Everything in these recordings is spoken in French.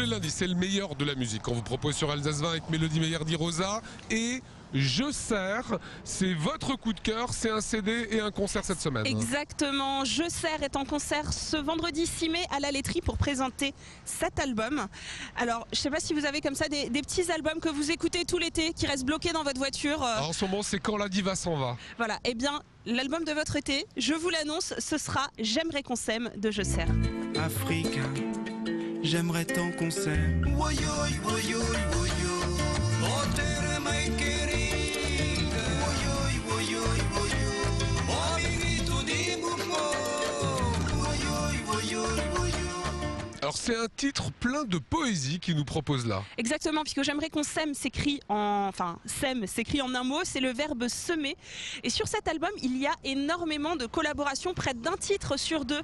les lundis, c'est le meilleur de la musique qu'on vous propose sur Alsace 20 avec Mélodie Meyer-Di Rosa et Je Sers, c'est votre coup de cœur, c'est un CD et un concert cette semaine. Exactement, Je Sers est en concert ce vendredi 6 mai à la laiterie pour présenter cet album. Alors, je ne sais pas si vous avez comme ça des petits albums que vous écoutez tout l'été, qui restent bloqués dans votre voiture. En ce moment, c'est Quand la diva s'en va. Voilà, et bien, l'album de votre été, je vous l'annonce, ce sera J'aimerais qu'on s'aime de Je Sers. Africain, j'aimerais tant qu'on s'aime. Alors c'est un titre plein de poésie qu'il nous propose là. Exactement, puisque J'aimerais qu'on s'aime s'écrit en... Enfin, s'aime s'écrit en un mot, c'est le verbe semer. Et sur cet album, il y a énormément de collaborations. Près d'un titre sur deux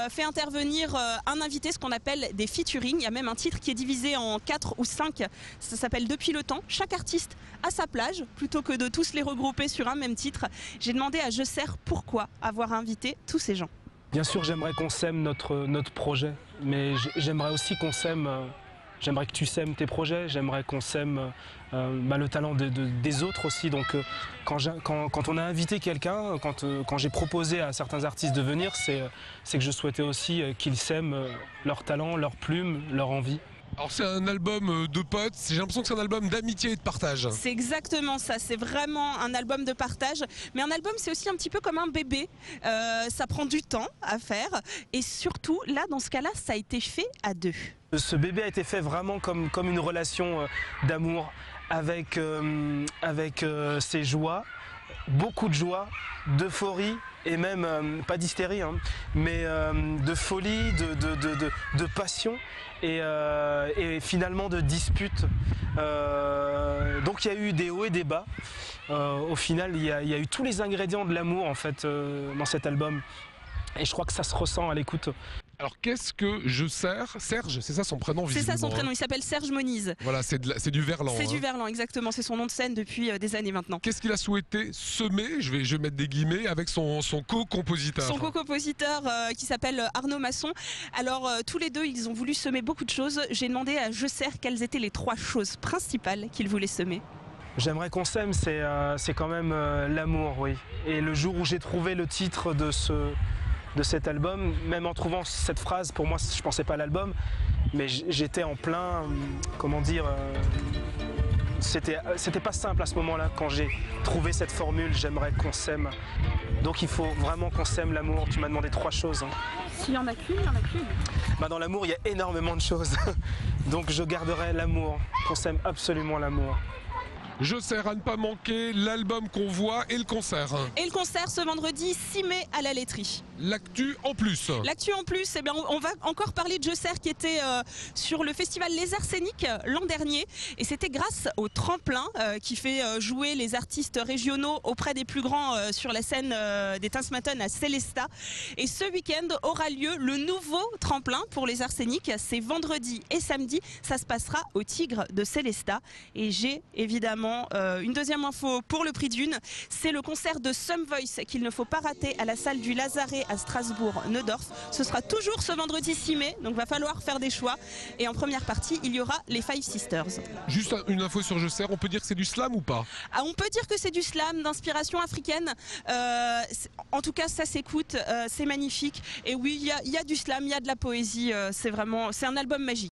fait intervenir un invité, ce qu'on appelle des featuring. Il y a même un titre qui est divisé en 4 ou 5. Ça s'appelle Depuis le temps. Chaque artiste a sa plage, plutôt que de tous les regrouper sur un même titre. J'ai demandé à Je Sers pourquoi avoir invité tous ces gens. Bien sûr, j'aimerais qu'on sème notre projet, mais j'aimerais aussi qu'on sème, j'aimerais que tu sèmes tes projets, j'aimerais qu'on sème le talent des autres aussi. Donc quand on a invité quelqu'un, quand j'ai proposé à certains artistes de venir, c'est que je souhaitais aussi qu'ils sèment leur talent, leur plume, leur envie. Alors c'est un album de potes, j'ai l'impression que c'est un album d'amitié et de partage. C'est exactement ça, c'est vraiment un album de partage. Mais un album, c'est aussi un petit peu comme un bébé. Ça prend du temps à faire. Et surtout, là, dans ce cas-là, ça a été fait à deux. Ce bébé a été fait vraiment comme une relation d'amour avec ses joies, beaucoup de joie, d'euphorie et même, pas d'hystérie, hein, mais de folie, de passion et finalement de dispute. Donc il y a eu des hauts et des bas. Au final, il y a eu tous les ingrédients de l'amour en fait dans cet album. Et je crois que ça se ressent à l'écoute. Alors qu'est-ce que Je Sers? Serge, c'est ça son prénom visiblement. C'est ça son prénom, il s'appelle Serge Moniz. Voilà, c'est du Verlan. C'est du Verlan, exactement, c'est son nom de scène depuis des années maintenant. Qu'est-ce qu'il a souhaité semer, je vais mettre des guillemets, avec son co-compositeur? Son co-compositeur qui s'appelle Arnaud Masson. Alors tous les deux, ils ont voulu semer beaucoup de choses. J'ai demandé à Je Sers quelles étaient les 3 choses principales qu'ils voulaient semer. J'aimerais qu'on s'aime, c'est quand même l'amour, oui. Et le jour où j'ai trouvé le titre de cet album, même en trouvant cette phrase, pour moi je pensais pas à l'album, mais j'étais en plein, comment dire, c'était pas simple à ce moment-là quand j'ai trouvé cette formule, j'aimerais qu'on s'aime. Donc il faut vraiment qu'on s'aime l'amour. Tu m'as demandé 3 choses. Hein. S'il y en a qu'une, il y en a qu'une. Dans l'amour, il y a énormément de choses. Donc je garderai l'amour, qu'on s'aime absolument l'amour. Je Sers à ne pas manquer, l'album qu'on voit et le concert. Et le concert ce vendredi 6 mai à la laiterie. L'actu en plus. L'actu en plus, eh bien, on va encore parler de Je Sers qui était sur le festival Les Arséniques l'an dernier. Et c'était grâce au tremplin qui fait jouer les artistes régionaux auprès des plus grands sur la scène des Tanzmatten à Sélestat. Et ce week-end aura lieu le nouveau tremplin pour les Arséniques. C'est vendredi et samedi. Ça se passera au Tigre de Sélestat. Et j'ai évidemment une deuxième info pour le prix d'une, c'est le concert de Some Voice qu'il ne faut pas rater à la salle du Lazaret à Strasbourg-Neudorf. Ce sera toujours ce vendredi 6 mai, donc va falloir faire des choix. Et en première partie, il y aura les Five Sisters. Juste une info sur Je Sers, on peut dire que c'est du slam ou pas? On peut dire que c'est du slam d'inspiration africaine. En tout cas, ça s'écoute, c'est magnifique. Et oui, il y a du slam, il y a de la poésie. C'est un album magique.